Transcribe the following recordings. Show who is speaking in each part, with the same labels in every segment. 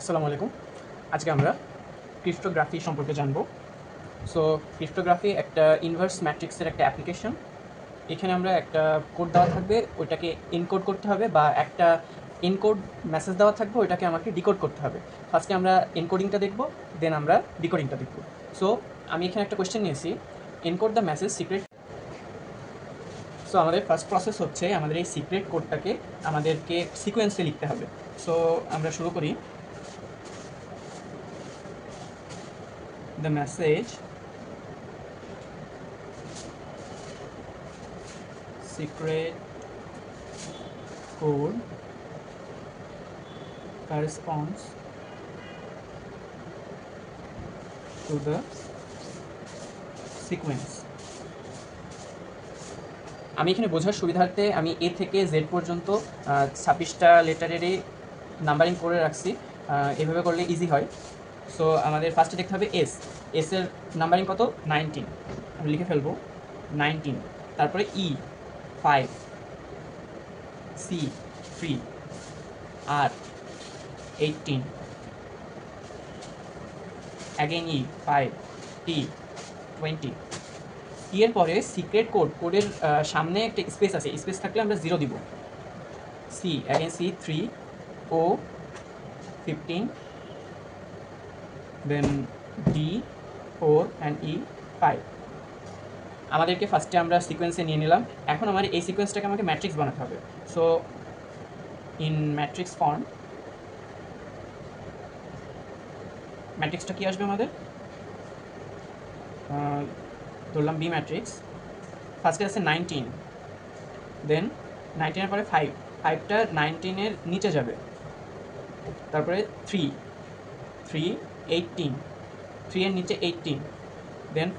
Speaker 1: আসসালামু আলাইকুম। আজকে আমরা ক্রিপ্টোগ্রাফি সম্পর্কে জানব। সো ক্রিপ্টোগ্রাফি একটা ইনভার্স ম্যাট্রিক্সের একটা অ্যাপ্লিকেশন। এখানে আমরা একটা কোড দেওয়া থাকবে, ওইটাকে এনকোড করতে হবে, বা একটা এনকোড মেসেজ দেওয়া থাকবে, ওইটাকে আমাকে ডিকোড করতে হবে। ফার্স্টে আমরা এনকোডিংটা দেখব, দেন আমরা ডিকোডিংটা দেখব। সো আমি এখানে একটা কোয়েশ্চেন নিয়েছি, encode the message secret. So আমাদের ফার্স্ট প্রসেস হচ্ছে আমাদের এই সিক্রেট কোডটাকে আমাদেরকে সিকোয়েন্সে লিখতে হবে। সো আমরা শুরু করি। The message secret code corresponds to the sequence. আমি এখানে বোঝার সুবিধার্থে আমি এ থেকে জেড পর্যন্ত 26টা লেটারেরই নাম্বারিং করে রাখছি, এভাবে করলে ইজি হয়। সো আমাদের ফার্স্টে দেখতে হবে এস এর নাম্বারিং কত? 19। আমি লিখে ফেলবো 19। তারপরে ই 5, সি 3, আর 18, অ্যাগেন ই 5, টি 20। টি এর পরে সিক্রেট কোডের সামনে একটা স্পেস আছে, স্পেস থাকলে আমরা 0 দিব। সি অ্যাগেন সি 3, ও 15, দেন ডি 4 অ্যান্ড ই 5। আমাদেরকে ফার্স্টে আমরা সিকোয়েন্সে নিয়ে নিলাম। এখন আমার এই সিকোয়েন্সটাকে আমাকে ম্যাট্রিক্স বানাতে হবে। সো ইন ম্যাট্রিক্স ফর্ম, ম্যাট্রিক্সটা কী আসবে আমাদের? ধরলাম বি ম্যাট্রিক্স। ফার্স্টে আছে 19, দেন 19-এর পরে 5টা 19-এর নিচে যাবে। তারপরে 3, 18, 3-এর নিচে 18, দেন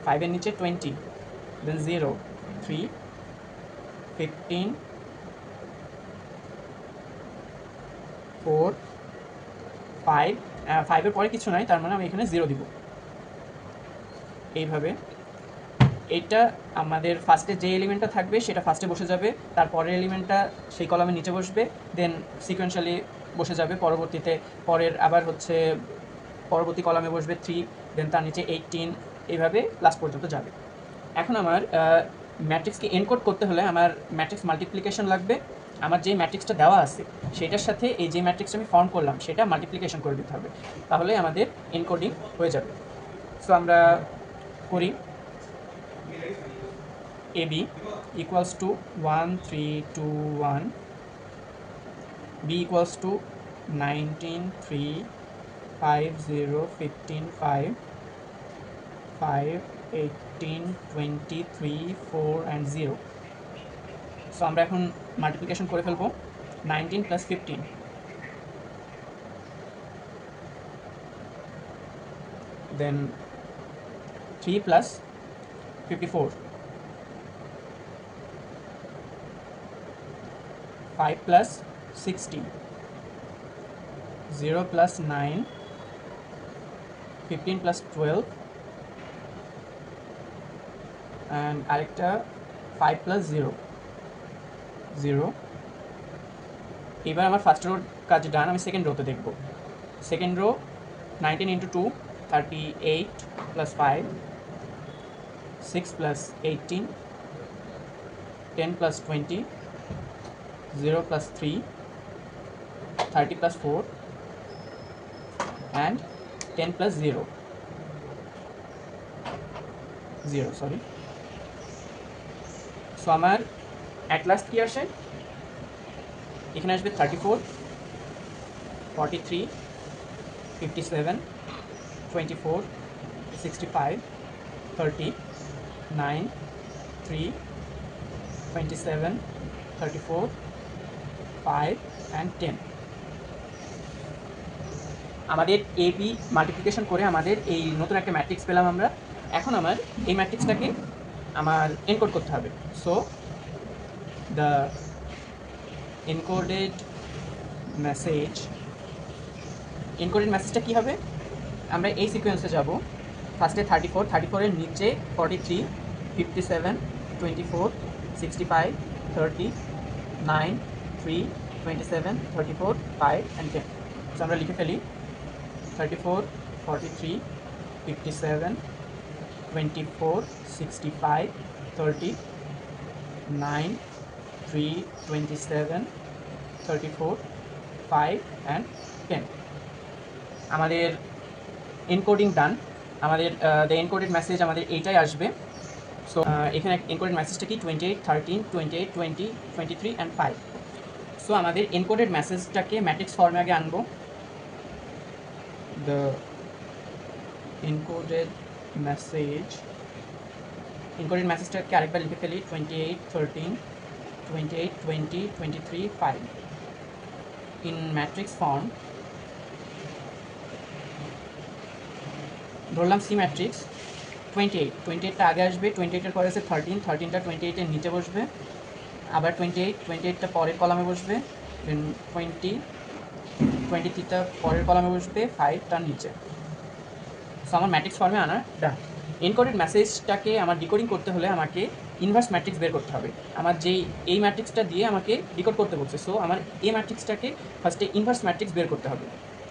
Speaker 1: 5-এর নিচে 20, দেন 0, 3, 15, 4, 5, 5-এর পরে কিছু নাই, তার মানে আমি এখানে 0 দিব। এইভাবে এইটা আমাদের ফার্স্টে যে এলিমেন্টটা থাকবে সেটা ফার্স্টে বসে যাবে, তারপরের এলিমেন্টটা সেই কলামের নিচে বসবে, দেন সিকোয়েন্সিয়ালি বসে যাবে। পরবর্তীতে পরের আবার হচ্ছে পরবর্তী কলামে বসবে 3, দেন তার নিচে 18, এইভাবে লাস্ট পর্যন্ত যাবে। এখন আমার ম্যাট্রিক্সকে এনকোড করতে হলে আমার ম্যাট্রিক্স মাল্টিপ্লিকেশন লাগবে। আমার যে ম্যাট্রিক্সটা দেওয়া আছে সেটার সাথে এই যে ম্যাট্রিক্সটা আমি ফর্ম করলাম সেটা মাল্টিপ্লিকেশন করে দিতে হবে, তাহলে আমাদের এনকোডিং হয়ে যাবে। সো আমরা করি। AB equals to 1 3 2 1, B equals to 19 3 5 0 15 5 5 18 23 4 and 0. So আমরা এখন মাল্টিপ্লিকেশন করে ফেলবো। 19 plus 15, then 3 plus 54, 5 plus 60, 0 plus 9, 15 plus 12, and আরেকটা 5 plus 0, 0। এবার আমার ফার্স্ট রোর কাজ ডান, আমি সেকেন্ড রোতে দেখব। Second rho 19 into 2, 38 plus 5, 6 plus 18, 10 plus 20, 0 plus 3, 30 plus 4, and 10 plus 0, 0 sorry. So আমার অ্যাট লাস্ট কী আসে? এখানে আসবে 34, 43, 57, 24, 65, 30, 9, 3, 27, 34, 5 and 10। আমাদের এবি মাল্টিপ্লিকেশন করে আমাদের এই নতুন একটা ম্যাট্রিক্স পেলাম আমরা। এখন আমার এই ম্যাট্রিক্সটাকে আমার এনকোড করতে হবে। সো দ্য এনকোডেড মেসেজটা কী হবে? আমরা এই সিকোয়েন্সে যাব। ফার্স্টে 34-এর নিচে 43, 57, 24, 65, 30, 9, 3, 27, 34, 5 and 10। সো আমরা লিখে ফেলি 34, 43, 57, 24, 65, 30, 9, 3, 27, 34, 5 and 10. আমাদের এনকোডিং ডান। আমাদের দ্য এনকোডেড মেসেজ আমাদের এইটাই আসবে। সো এখানে এনকোডেড মেসেজটা কি 28, 13, 28, 20, 23 and 5. সো আমাদের এনকোডেড মেসেজটাকে ম্যাট্রিক্স ফর্মে আগে আনবো। দ্য এনকোডেড মেসেজটাকে আরেকবার লিখে ফেলি 28, 13, 28, 20, 23, 5 ইন ম্যাট্রিক্স ফর্ম। ধরলাম সি ম্যাট্রিক্স 28টা আগে আসবে, 28-এর পরে আছে 13টা 28-এর নিচে বসবে, আবার 28টা পরের কলামে বসবে, দেন 23টা পরের কলামে বসবে, 5 তার নিচে। সো আমার ম্যাট্রিক্স ফর্মে আনা ডান। এনকোডেড মেসেজটাকে আমার ডিকোডিং করতে হলে আমাকে ইনভার্স ম্যাট্রিক্স বের করতে হবে। আমার এই ম্যাট্রিক্সটা দিয়ে আমাকে ডিকোড করতে বলছে, সো আমার এই ম্যাট্রিক্সটাকে ফার্স্টে ইনভার্স ম্যাট্রিক্স বের করতে হবে।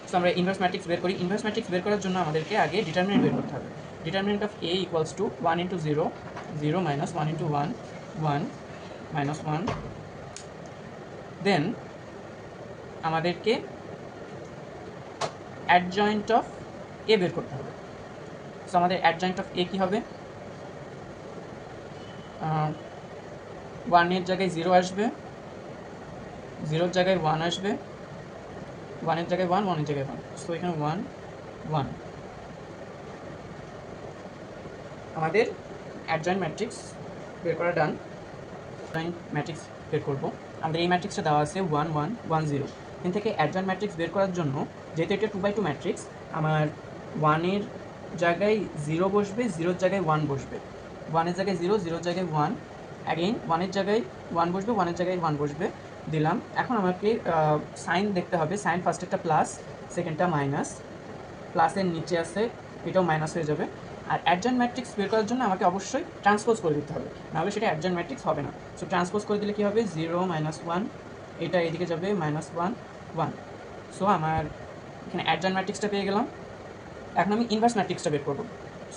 Speaker 1: সো আমরা ইনভার্স ম্যাট্রিক্স বের করি। ইনভার্স ম্যাট্রিক্স বের করার জন্য আমাদেরকে আগে ডিটারমিনেন্ট বের করতে হবে। Determinant of A equals two 1 into 0, 0 minus 1 into 1, 1 minus 1. দেন আমাদেরকে অ্যাডজয়েন্ট অফ এ বের করতে হবে। সো আমাদের অ্যাডজয়েন্ট অফ এ কী হবে? 1-এর জায়গায় 0 আসবে, 0-এর জায়গায় 1 আসবে, 1-এর জায়গায় 1, 1-এর জায়গায় 1। সো এখানে 1, 1। আমাদের অ্যাডজয়েন্ট ম্যাট্রিক্স বের করা ডান। অ্যাডজয়েন্ট ম্যাট্রিক্স বের করব। আমাদের এই ম্যাট্রিক্সটা দেওয়া আছে 1, 1, 1, 0। এখান থেকে অ্যাডজয়েন্ট ম্যাট্রিক্স বের করার জন্য যেহেতু এটা 2x2 ম্যাট্রিক্স, আমার 1-এর জায়গায় 0 বসবে, 0-এর জায়গায় 1 বসবে, 1-এর জায়গায় 0, 0-এর জায়গায় 1, অ্যাগেইন 1-এর জায়গায় 1 বসবে, 1-এর জায়গায় 1 বসবে, দিলাম। এখন আমাকে সাইন দেখতে হবে। সাইন ফার্স্টেরটা প্লাস, সেকেন্ডটা মাইনাস, প্লাসের নিচে আছে এটাও মাইনাস হয়ে যাবে। আর অ্যাডজয়েন্ট ম্যাট্রিক্স বের করার জন্য আমাকে অবশ্যই ট্রান্সপোজ করে দিতে হবে, নাহলে সেটা অ্যাডজয়েন্ট ম্যাট্রিক্স হবে না। সো ট্রান্সপোজ করে দিলে কী হবে? 0, -1, এটা এদিকে যাবে -1, 1। সো আমার এখানে অ্যাডজয়েন্ট ম্যাট্রিক্সটা পেয়ে গেলাম। এখন আমি ইনভার্স ম্যাট্রিক্সটা বের করব।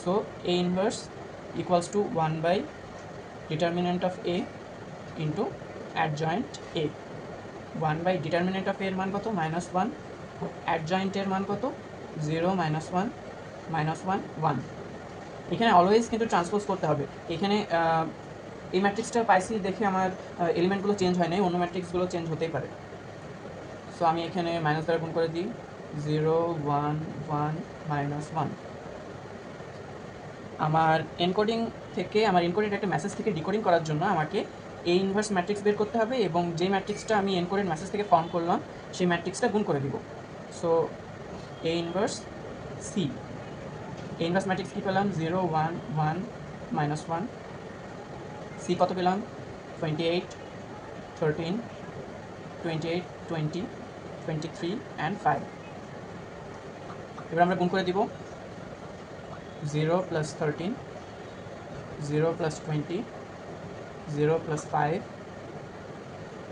Speaker 1: So A inverse equals to 1 by determinant of A into adjoint A. 1 by determinant of এর মান কত? -1, অ্যাডজয়েন্টের মান কত? 0, -1, -1, 1। এখানে অলওয়েজ কিন্তু ট্রান্সপোজ করতে হবে। এখানে এই ম্যাট্রিক্সটা পাইছি দেখে আমার এলিমেন্টগুলো চেঞ্জ হয় নাই, অন্য ম্যাট্রিক্সগুলো চেঞ্জ হতেই পারে। সো আমি এখানে মাইনাস দ্বারা গুণ করে দিই, 0, 1, 1, -1। আমার এনকোডেড একটা মেসেজ থেকে ডিকোডিং করার জন্য আমাকে এই ইনভার্স ম্যাট্রিক্স বের করতে হবে এবং যে ম্যাট্রিক্সটা আমি এনকোডেড মেসেজ থেকে ফর্ম করলাম সেই ম্যাট্রিক্সটা গুণ করে দিব। So A inverse C, inverse matrix কী পেলাম? 0, 1, 1, -1। সি কত পেলাম? 28, 13, 28, 20, 23 and 5। এবার আমরা গুণ করে দিব। 0 + 13, 0 + 20, 0 + 5,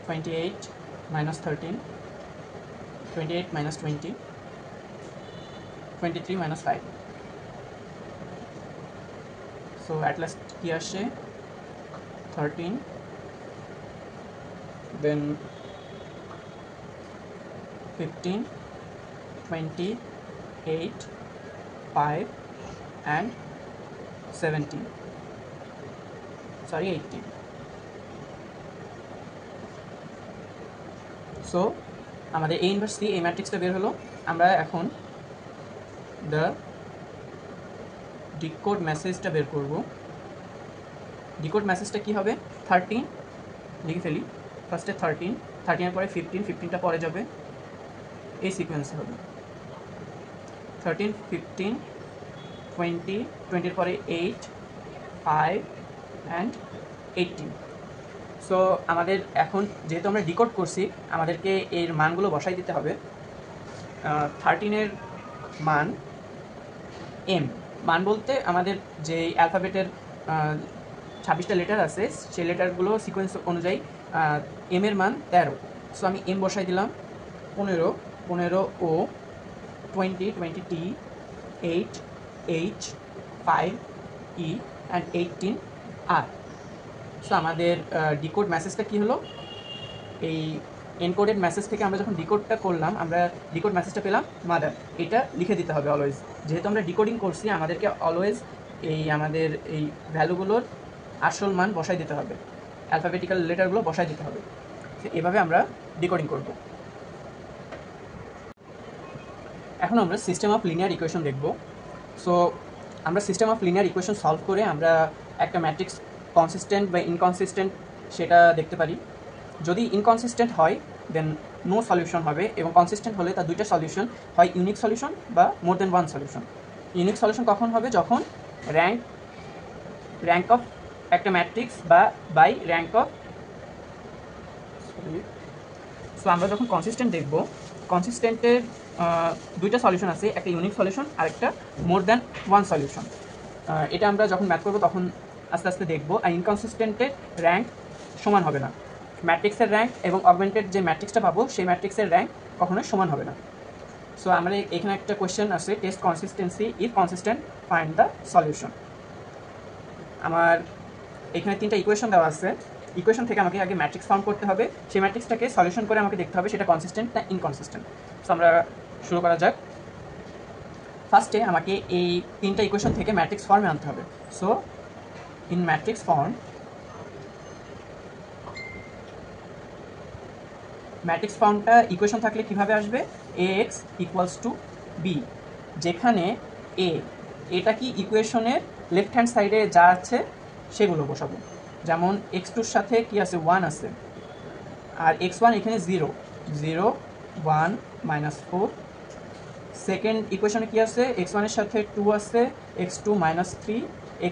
Speaker 1: 28 - 13, 28 - 20, 23 - 5। সো অ্যাট লাস্ট কি আসে? 13, দেন 15, 20, 8, 5 and 17, sorry 18। সো আমাদের এ ইনভার্স সি এই ম্যাট্রিক্সটা বের হলো। আমরা এখন দ্য ডিকোড মেসেজটা বের করব। ডিকোড মেসেজটা কী হবে? 13 লিখে ফেলি। ফার্স্টে 13-এর পরে 15, 15টা পরে যাবে, এই সিকোয়েন্সে হবে 13, 15, 20, 20-এর পরে 8, 5 and 18। সো আমাদের এখন যেহেতু আমরা ডিকোড করছি, আমাদেরকে এর মানগুলো বসাই দিতে হবে। 13-এর মান এম, মান বলতে আমাদের যে অ্যালফাবেটের 26টা লেটার আছে সেই লেটারগুলো সিকোয়েন্স অনুযায়ী এম এর মান 13। সো আমি এম বসাই দিলাম 15, 15O, 20, 20T, 8H, 5E and 18R. So আমাদের ডিকোড মেসেজটা কী হলো, এই এনকোডেড মেসেজ থেকে আমরা যখন ডিকোডটা করলাম, আমরা ডিকোড মেসেজটা পেলাম মাদার, এটা লিখে দিতে হবে অলওয়েজ। যেহেতু আমরা ডিকোডিং করছি, আমাদেরকে অলওয়েজ আমাদের এই ভ্যালুগুলোর আসল মান বসাই দিতে হবে, অ্যালফাবেটিক্যাল লেটারগুলো বসাই দিতে হবে। এভাবে আমরা ডিকোডিং করব। এখন আমরা সিস্টেম অফ লিনিয়ার ইকুয়েশন দেখব। সো আমরা system of linear equation solve করে আমরা একটা ম্যাট্রিক্স কনসিস্টেন্ট বা ইনকনসিস্টেন্ট সেটা দেখতে পারি। যদি ইনকনসিস্টেন্ট হয় দেন নো সলিউশন হবে, এবং কনসিস্টেন্ট হলে তার দুইটা সলিউশন হয়, ইউনিক সলিউশন বা মোর দেন ওয়ান সলিউশন। ইউনিক সলিউশন কখন হবে, যখন র্যাঙ্ক অফ একটা ম্যাট্রিক্স বা বাই র্যাঙ্ক অফ, সো আমরা যখন কনসিস্টেন্ট দেখব, কনসিস্টেন্টের দুইটা সলিউশন আছে, একটা ইউনিক সলিউশন আর একটা মোর দ্যান ওয়ান সলিউশন। এটা আমরা যখন ম্যাথ করবো তখন আস্তে আস্তে দেখবো। আর ইনকনসিস্টেন্টের র্যাঙ্ক সমান হবে না, ম্যাট্রিক্সের র্যাঙ্ক এবং অগমেন্টেড যে ম্যাট্রিক্সটা পাবো সেই ম্যাট্রিক্সের র্যাঙ্ক কখনোই সমান হবে না। সো আমরা এখানে একটা কোয়েশ্চেন আছে, test consistency, if consistent find the solution. আমার এখানে তিনটা ইকুয়েশন দেওয়া আছে, ইকুয়েশন থেকে আমাকে আগে ম্যাট্রিক্স ফর্ম করতে হবে, সেই ম্যাট্রিক্সটাকে সলিউশন করে আমাকে দেখতে হবে সেটা কনসিস্টেন্ট না ইনকনসিস্টেন্ট। সো আমরা শুরু করা যাক। ফার্স্টে আমাকে এই তিনটা ইকুয়েশন থেকে ম্যাট্রিক্স ফর্মে আনতে হবে। So in matrix form, matrix ফর্মটা ইকুয়েশন থাকলে কিভাবে আসবে, ax ইকুয়ালস টু বি, যেখানে এটা কি ইকুয়েশনের লেফট হ্যান্ড সাইডে যা আছে সেগুলো বসাবো। যেমন x2-র সাথে কি আছে, 1 আছে, আর x1 এখানে 0, 0, 1, -4। সেকেন্ড ইকুয়েশনে কি আছে, x1 এর সাথে 2 আছে, x2 -3,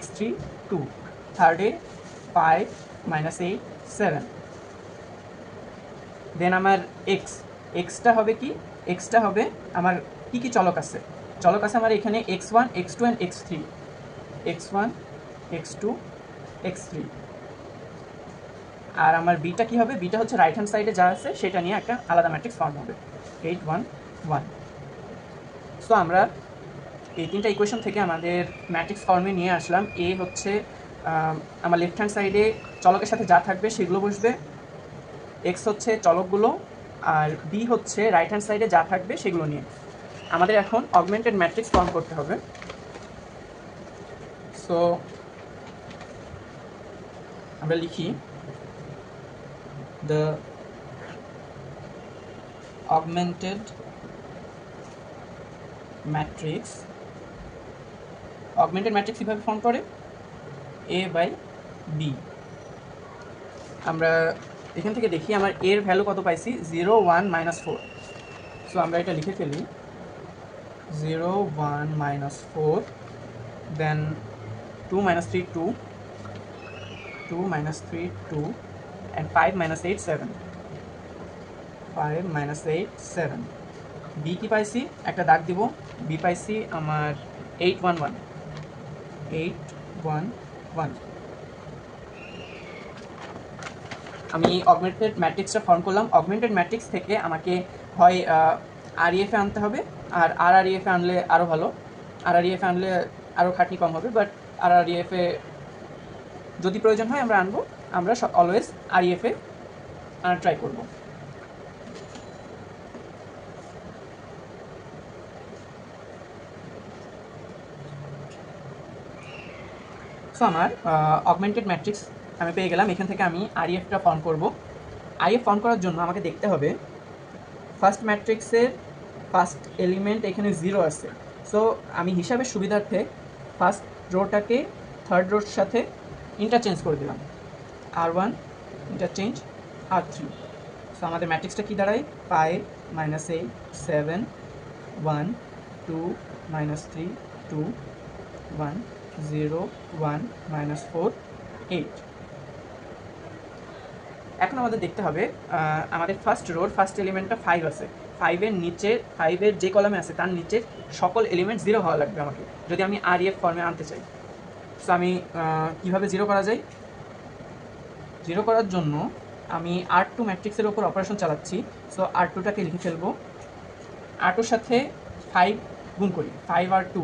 Speaker 1: x3 2, থার্ডে 5, -8, 7। দেন আমার এক্সটা হবে কি, এক্সটা হবে আমার কি কি চলক আছে, চলক আছে আমার এখানে x1, x2 and x3, x1, x2, x3। আর আমার বিটা কি হবে, বিটা হচ্ছে রাইট হ্যান্ড সাইডে যা আছে সেটা নিয়ে একটা আলাদা ম্যাট্রিক্স ফর্ম হবে, 8, 1, 1। সো আমরা এই তিনটা ইকুয়েশন থেকে আমাদের ম্যাট্রিক্স ফর্মে নিয়ে আসলাম। এ হচ্ছে আমার লেফট হ্যান্ড সাইডে চলকের সাথে যা থাকবে সেগুলো বসবে, এক্স হচ্ছে চলকগুলো, আর বি হচ্ছে রাইট হ্যান্ড সাইডে যা থাকবে সেগুলো নিয়ে। আমাদের এখন অগমেন্টেড ম্যাট্রিক্স ফর্ম করতে হবে। সো আমরা লিখি the augmented matrix. Augmented matrix কীভাবে ফর্ম করে, এ বাই বি। আমরা এখান থেকে দেখি আমার এর ভ্যালু কত পাইছি, 0, 1, -4। সো আমরা এটা লিখে ফেলি, 0, 1, -4, দেন 2, -3, 2, 2, -3, 2, and 5, -8, 7, 5, -8, 7। বি কি পাইছি, একটা দাগ দিব, বি পাইছি আমার 8, 1, 1, 8, 1, 1। আমি অগমেন্টেড ম্যাট্রিক্সটা ফর্ম করলাম। অগমেন্টেড ম্যাট্রিক্স থেকে আমাকে হয় আরইএফে আনতে হবে, আর আরইএফে আনলে আরও ভালো, আরইএফে আনলে আরও খাটনি কম হবে, বাট আরইএফে যদি প্রয়োজন হয় আমরা আনবো, আমরা অলওয়েজ আরইএফে আনার ট্রাই করব। সো আমার অগমেন্টেড ম্যাট্রিক্স আমি পেয়ে গেলাম। এখান থেকে আমি আরইএফটা ফর্ম করব। আরইএফ ফর্ম করার জন্য আমাকে দেখতে হবে ফার্স্ট ম্যাট্রিক্সের ফার্স্ট এলিমেন্ট এখানে 0 আছে। সো আমি হিসাবের সুবিধার্থে ফার্স্ট রোটাকে থার্ড রোর সাথে ইন্টারচেঞ্জ করে দিলাম, R1 ইন্টারচেঞ্জ R3। সো আমাদের ম্যাট্রিক্সটা কী দাঁড়ায়, 5, -8, 7, 1, 2, -3, 2, 1, 0, 1, -4, 8। এখন আমাদের দেখতে হবে আমাদের ফার্স্ট রোর ফার্স্ট এলিমেন্টটা 5 আছে, 5-এর নিচে, 5-এর যে কলামে আছে তার নিচে সকল এলিমেন্ট 0 হওয়া লাগবে আমাকে, যদি আমি আরইএফ ফর্মে আনতে চাই। সো আমি কীভাবে 0 করা যায়, 0 করার জন্য আমি R2 ম্যাট্রিক্সের ওপর অপারেশন চালাচ্ছি। সো R2টাকে লিখে ফেলবো R2 সাথে 5 গুণ করি, 5R2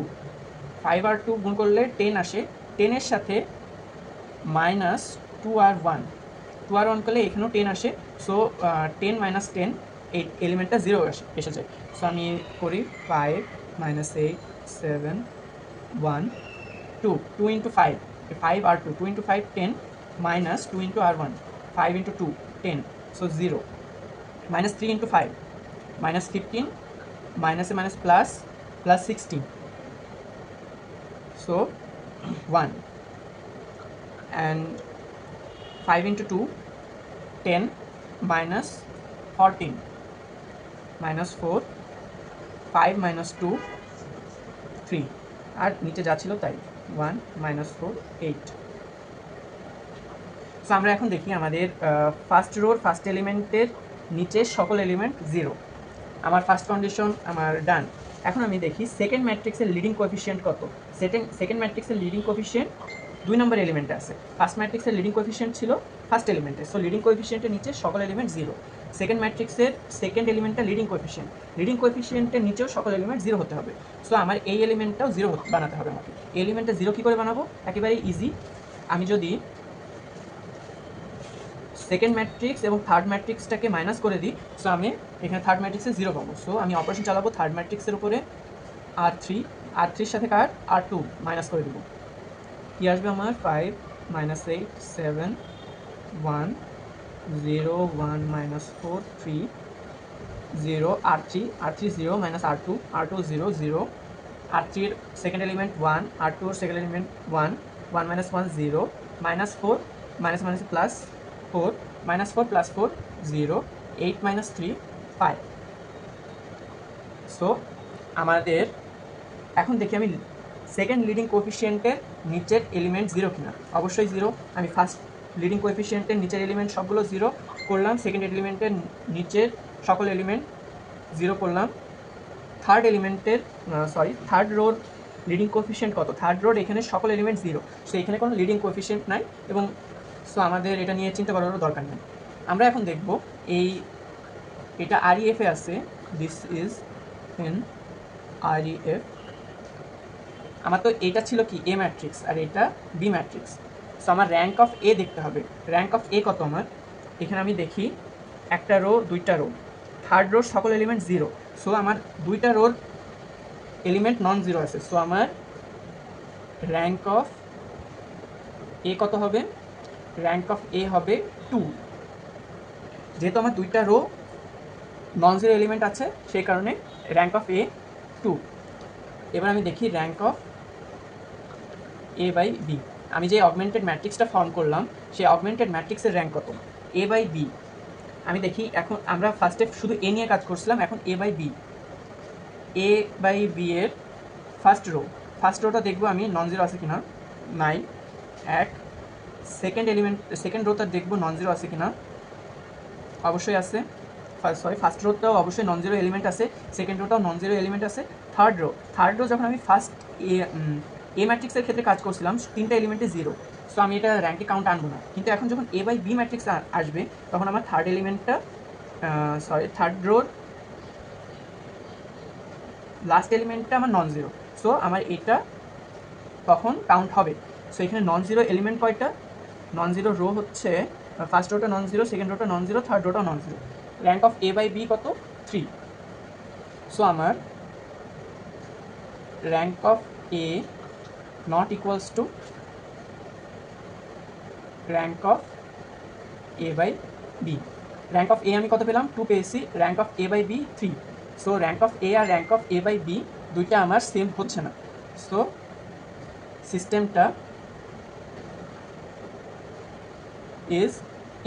Speaker 1: গুণ করলে 10 আসে, 10-এর সাথে মাইনাস 2R1 করলে এখানেও 10 আসে। সো 10 মাইনাস 10 এই এলিমেন্টটা 0 এসে যায়। সো আমি করি 5 minus 8 7 1 2 into 5R2 2 into 5 10 minus 2 into R1 5 into 2 10 so 0 minus 3 into 5 minus 15 মাইনাসে minus plus 16 so 1 and 5 into 2 10 minus 14 minus 4 5 minus 2 3 আর নিচে যা ছিল তাই 1 minus 4 8। সো আমরা এখন দেখি আমাদের ফার্স্ট রোর ফার্স্ট এলিমেন্টের নিচে সকল এলিমেন্ট 0। আমার ফার্স্ট কন্ডিশন আমার ডান। এখন আমি দেখি সেকেন্ড ম্যাট্রিক্সের লিডিং কোএফিসিয়েন্ট কত। সেকেন্ড ম্যাট্রিক্সের লিডিং কোএফিসিয়েন্ট 2 নম্বর এলিমেন্টে আছে। ফার্স্ট ম্যাট্রিক্সের লিডিং কোএফিসিয়েন্ট ছিল ফার্স্ট এলিমেন্টে, সো লিডিং কোএফিসিয়েন্টের নিচে সকল এলিমেন্ট 0। সেকেন্ড ম্যাট্রিক্সের সেকেন্ড এলিমেন্টটা লিডিং কোএফিসিয়েন্টের নিচেও সকল এলিমেন্ট 0 হতে হবে। সো আমার এই এলিমেন্টটাও 0 বানাতে হবে আমাকে। এই এলিমেন্টটা 0 কী করে বানাবো? একেবারে ইজি। আমি যদি সেকেন্ড ম্যাট্রিক্স এবং থার্ড ম্যাট্রিক্সটাকে মাইনাস করে দিই, সো আমি এখানে থার্ড ম্যাট্রিক্সে 0 পাবো। সো আমি অপারেশন চালাবো থার্ড ম্যাট্রিক্সের উপরে R3-এর সাথে কার R2 মাইনাস করে দেবো। কি আসবে আমার 5 minus 8 7 1 0 1 minus 4 3 0 R3 0 minus R2 0 0 R3-এর সেকেন্ড এলিমেন্ট 1 R2-এর second element 1 1 minus 1 0 minus 4 minus minus plus 4 minus 4 plus 4 0 8 minus 3 5। So আমাদের এখন দেখি আমি সেকেন্ড লিডিং কোএফিসিয়েন্টের নিচের এলিমেন্ট 0 কিনা। অবশ্যই 0। আমি ফার্স্ট লিডিং কোএফিসিয়েন্টের নিচের এলিমেন্ট সবগুলো 0 করলাম, সেকেন্ড এলিমেন্টের নিচের সকল এলিমেন্ট 0 করলাম। থার্ড রোর লিডিং কোএফিসিয়েন্ট কত? থার্ড রোর এখানে সকল এলিমেন্ট 0, সো এখানে কোনো লিডিং কোএফিসিয়েন্ট নাই এবং সো আমাদের এটা নিয়ে চিন্তা করারও দরকার নেই। আমরা এখন দেখব এটা REF এ আছে, দিস ইজ ইন REF। আমার তো এটা ছিল কি A ম্যাট্রিক্স আর এটা B ম্যাট্রিক্স। সো আমার র্যাঙ্ক অফ A দেখতে হবে। র্যাঙ্ক অফ A কত আমার? এখানে আমি দেখি একটা রো, দুইটা রো, থার্ড রোর সকল এলিমেন্ট 0, সো আমার দুইটা রোর এলিমেন্ট নন 0 আছে। সো আমার র্যাঙ্ক অফ A কত হবে? র্যাঙ্ক অফ A হবে 2। যেহেতু আমার দুইটা রো নন 0 এলিমেন্ট আছে সেই কারণে র্যাঙ্ক অফ A 2। এবার আমি দেখি rank of A by B। আমি যে অগমেন্টেড ম্যাট্রিক্সটা ফর্ম করলাম সেই অগমেন্টেড ম্যাট্রিক্সের র্যাঙ্ক কত? A by B। আমি দেখি, এখন আমরা ফার্স্টে শুধু A নিয়ে কাজ করছিলাম, এখন A বাই B এর ফার্স্ট রোটা দেখবো আমি নন 0 আছে কিনা। নাই। এক সেকেন্ড রোটা দেখবো নন 0 আছে কিনা। অবশ্যই আছে। ফার্স্ট রোটাও অবশ্যই নন 0 এলিমেন্ট আছে, সেকেন্ড রোটাও নন 0 এলিমেন্ট আছে। থার্ড রো যখন আমি ফার্স্ট A ম্যাট্রিক্সের ক্ষেত্রে কাজ করছিলাম 3টা এলিমেন্টে 0, সো আমি এটা র্যাঙ্কে কাউন্ট আনবো না। কিন্তু এখন যখন A বাই B ম্যাট্রিক্স আসবে তখন আমার থার্ড রোর লাস্ট এলিমেন্টটা আমার নন 0, সো আমার এটা তখন কাউন্ট হবে। সো এখানে নন 0 এলিমেন্ট কয়টা? নন 0 রো হচ্ছে ফার্স্ট রোটা নন 0, সেকেন্ড রোটা নন 0, থার্ড রোটা non 0। Rank of A by B কত? 3। সো আমার rank of A not equals to rank of A by B। Rank of A আমি কত পেলাম? 2 পেয়েছি। Rank of A by B 3। So rank of A আর rank of A by B দুইটা আমার same হচ্ছে না, সো সিস্টেমটা ইজ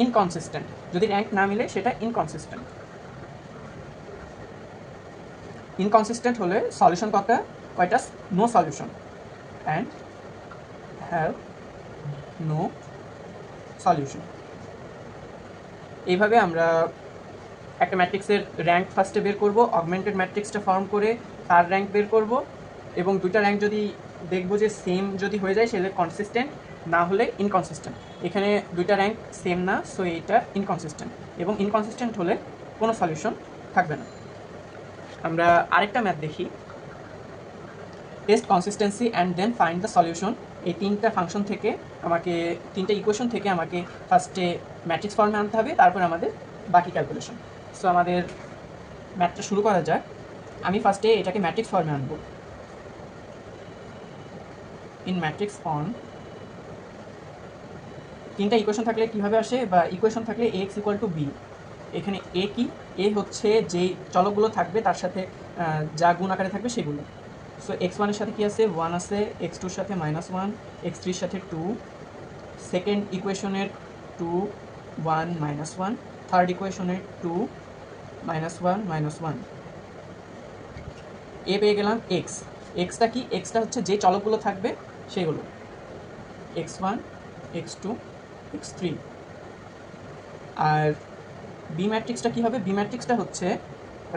Speaker 1: ইনকনসিস্টেন্ট। যদি র্যাঙ্ক না মিলে সেটা ইনকনসিস্টেন্ট হলে সলিউশন কয়টা? No solution and have no solution. এইভাবে আমরা একটা ম্যাট্রিক্সের র্যাঙ্ক ফার্স্টে বের করব, অগমেন্টেড ম্যাট্রিক্সটা ফর্ম করে তার র্যাঙ্ক বের করব, এবং দুইটা র্যাঙ্ক যদি দেখব যে সেম যদি হয়ে যায় সেটা কনসিস্টেন্ট, না হলে ইনকনসিস্টেন্ট। এখানে দুইটা র্যাঙ্ক সেম না, সো এটা ইনকনসিস্টেন্ট, এবং ইনকনসিস্টেন্ট হলে কোনো সলিউশন থাকবে না। আমরা আরেকটা ম্যাথ দেখি, test consistency and then find the solution. এই তিনটা ফাংশন থেকে আমাকে, তিনটা ইকুয়েশন থেকে আমাকে ফার্স্টে ম্যাট্রিক্স ফর্মে আনতে হবে, তারপর আমাদের বাকি ক্যালকুলেশন। সো আমাদের ম্যাথটা শুরু করা যাক। আমি ফার্স্টে এটাকে ম্যাট্রিক্স ফর্মে আনবো। ইন ম্যাট্রিক্স ফর্ম তিনটা ইকুয়েশন থাকলে কীভাবে আসে, বা ইকুয়েশন থাকলে এক্স ইকুয়াল টু বি। এখানে এ কি, এ হচ্ছে যেই চলকগুলো থাকবে তার সাথে যা গুণ আকারে থাকবে সেগুলো। সো এক্স ওয়ানের সাথে কী আছে, 1 আছে, এক্স টুর সাথে -1, এক্স থ্রির সাথে 2, সেকেন্ড ইকুয়েশনের 2 1 -1, থার্ড ইকুয়েশনের 2 -1 -1। এ পেয়ে গেলাম এক্স। এক্সটা কি, এক্সটা হচ্ছে যে চলকগুলো থাকবে সেগুলো, x1 x2 x3। আর বি ম্যাট্রিক্সটা কী হবে, বি ম্যাট্রিক্সটা হচ্ছে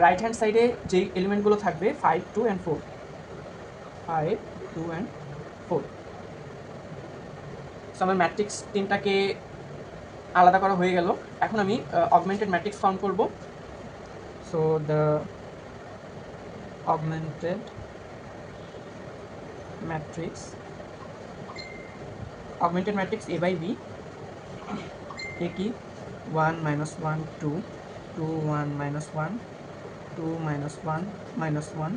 Speaker 1: রাইট হ্যান্ড সাইডে যেই এলিমেন্টগুলো থাকবে 5 2 and 4, 5 2 and 4। সো আমার ম্যাট্রিক্স তিনটাকে আলাদা করা হয়ে গেল। এখন আমি অগমেন্টেড ম্যাট্রিক্স ফর্ম করব। So the augmented matrix, augmented matrix A by B, এ কি 1 -1 2 2 1 -1 2 -1 -1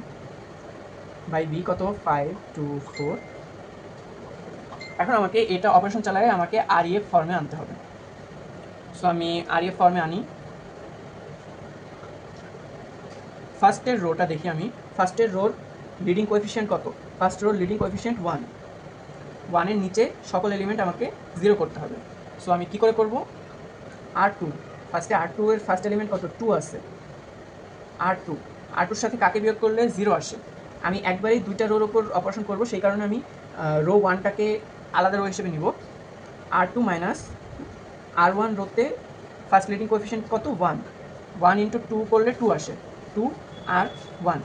Speaker 1: বাই বি কত 5 2 4। এখন আমাকে এটা অপারেশন চালায় আমাকে REF ফর্মে আনতে হবে। সো আমি REF ফর্মে আনি। ফার্স্টের রোটা দেখি আমি, ফার্স্টের রোর লিডিং কোএফিসিয়েন্ট কত, ফার্স্ট রোর লিডিং কোএফিসিয়েন্ট 1, 1-এর নিচে সকল এলিমেন্ট আমাকে 0 করতে হবে। সো আমি কী করে করব, R2, ফার্স্টে R2 এর ফার্স্ট এলিমেন্ট কত 2 আছে, R2, R2-র সাথে কাকে বিয়োগ করলে 0 আসে। আমি একবারেই দুইটা রোর ওপর অপারেশন করব, সেই কারণে আমি রো 1টাকে আলাদা রো হিসেবে নিব। R2 মাইনাস R1 রোতে ফার্স্ট লিডিং কোএফিসিয়েন্ট কত 1, 1 ইন্টু 2 করলে 2 আসে, 2 আর 1,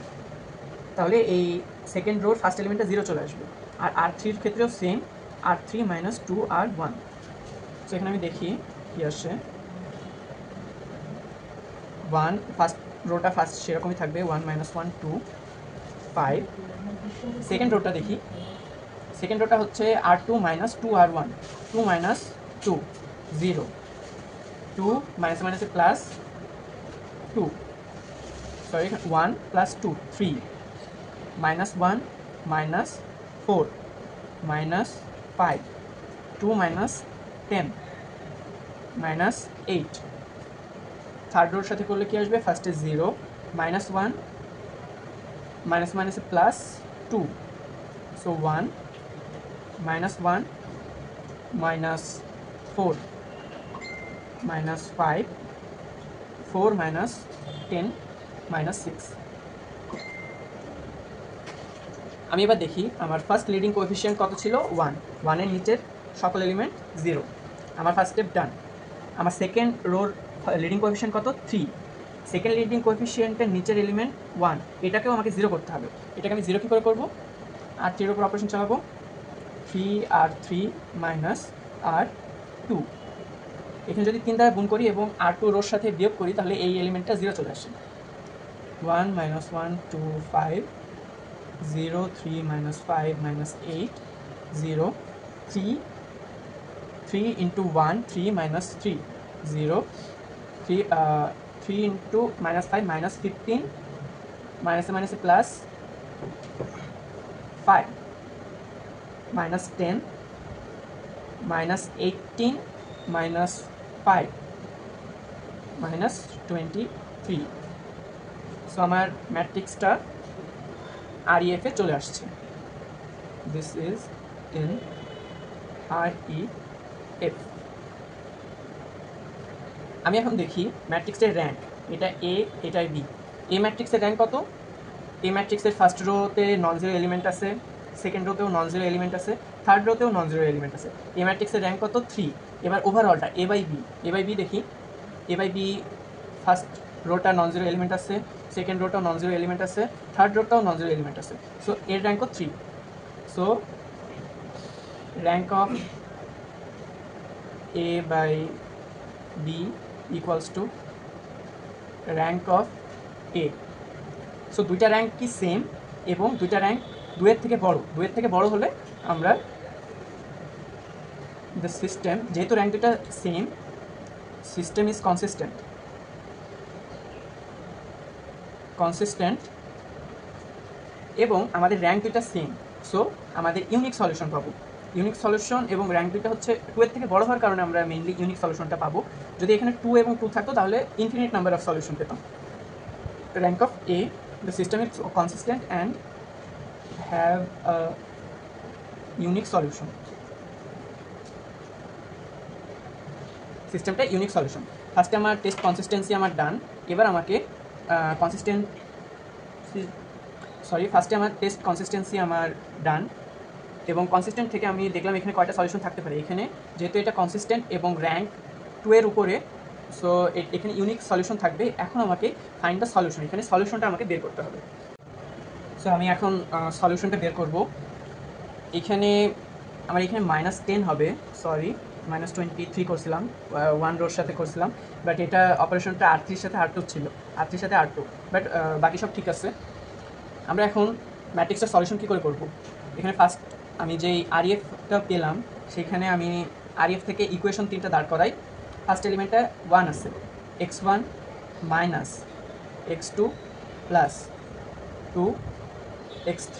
Speaker 1: তাহলে এই সেকেন্ড রোর ফার্স্ট এলিমেন্টটা 0 চলে আসবে। আর R3-র ক্ষেত্রেও সেম, R3 মাইনাস 2 আর 1। সো এখানে আমি দেখি কী আসে, 1 ফার্স্ট রোটা ফার্স্ট সেরকমই থাকবে, 1 -1 2 5। সেকেন্ড রোটা দেখি, সেকেন্ড রোটা হচ্ছে R2 মাইনাস 2 আর 1, 2 মাইনাস 2 0, 2 মাইনাস মাইনাসে প্লাস 2, সরি 1 প্লাস 2 3, -1 -4 -5, 2 -10 -8। থার্ড রোর সাথে করলে কি আসবে, ফার্স্টে 0 -1 মাইনাস মাইনাসে প্লাস 2, সো 1 -1 -4 -5 4 -10 -6। আমি এবার দেখি আমার ফার্স্ট লিডিং কোএফিসিয়েন্ট কত ছিল 1, 1-এর নিচের সকল এলিমেন্ট 0। আমার ফার্স্ট স্টেপ ডান। আমার সেকেন্ড রোর লিডিং কোএফিসিয়েন্ট কত 3, সেকেন্ড লিডিং কোএফিসিয়েন্টের নিচের এলিমেন্ট 1, এটাকেও আমাকে 0 করতে হবে। এটাকে আমি 0 কী করে করবো, R3-এর উপর অপারেশন চালাবো, 3R3 মাইনাস R2। এখানে যদি 3 দ্বারা গুণ করি এবং R2 রোর সাথে বিয়োগ করি তাহলে এই এলিমেন্টটা 0 চলে আসে। 1 -1 2 5 0 3 -5 -8 0 3 3 into 1 3 minus 3 0 3 3 into -5 -15 minus plus 5 -10 -18 -5 -23। So আমার ম্যাট্রিক্সটা REF এ চলে আসছে। This is in REF। আমি এখন দেখি ম্যাট্রিক্সের র্যাঙ্ক, এটা A, এটা B। এ ম্যাট্রিক্সের র্যাঙ্ক কত, এ ম্যাট্রিক্সের ফার্স্ট রোতে নন জিরো এলিমেন্ট আছে, সেকেন্ড রোতেও নন জিরো এলিমেন্ট আছে, থার্ড রোতেও নন জিরো এলিমেন্ট আছে। এ ম্যাট্রিক্সের র্যাঙ্ক কত 3। এবার ওভারঅলটা A by B দেখি, A by B ফার্স্ট রোটা নন জিরো এলিমেন্ট আছে, সেকেন্ড রোটাও নন জিরো এলিমেন্ট আছে, থার্ড রোটাও নন জিরো এলিমেন্ট আছে। সো এর র্যাঙ্কও 3। So rank of A by B equals to rank of A. So দুইটা rank কি same এবং দুইটা র্যাঙ্ক দুয়ের থেকে বড় হলে আমরা দ্য সিস্টেম, যেহেতু র্যাঙ্ক দুইটা সেম, সিস্টেম ইজ কনসিস্টেন্ট এবং আমাদের র্যাঙ্ক দুইটা সেম, সো আমাদের ইউনিক সলিউশন পাবো। ইউনিক সলিউশন এবং র্যাঙ্ক দুইটা হচ্ছে 2 এর থেকে বড় হওয়ার কারণে আমরা মেইনলি ইউনিক সলিউশনটা পাবো। যদি এখানে 2 এবং 2 থাকতো তাহলে ইনফিনিট নাম্বার অফ সলিউশন পেতাম। Rank of A, the system is consistent and have a unique solution. সিস্টেমটা ইউনিক সলিউশন। ফার্স্টে আমার টেস্ট কনসিস্টেন্সি আমার ডান। এবার আমাকে ফার্স্টে আমার টেস্ট কনসিস্টেন্সি আমার ডান এবং কনসিস্টেন্ট থেকে আমি দেখলাম এখানে কয়টা সলিউশন থাকতে পারে। এখানে যেহেতু এটা কনসিস্টেন্ট এবং র্যাঙ্ক 2 এর উপরে, সো এখানে ইউনিক সলিউশন থাকবে। এখন আমাকে ফাইন্ড দ্য সলিউশন, এখানে সলিউশনটা আমাকে বের করতে হবে। সো আমি এখন সলিউশনটা বের করব। এখানে আমার এখানে -10 হবে, -23 করছিলাম, 1 রোর সাথে করছিলাম, বাট এটা অপারেশনটা R3 সাথে R2 ছিল, R3 সাথে R2, বাট বাকি সব ঠিক আছে। আমরা এখন ম্যাট্রিক্সের সলিউশন কী করে করব। এখানে ফার্স্ট আমি যেই আরইএফটা পেলাম সেখানে আমি আরইএফ থেকে ইকুয়েশন 3টা দাঁড় করাই। ফার্স্ট এলিমেন্টটা 1 আছে, x1 minus x2 plus 2x3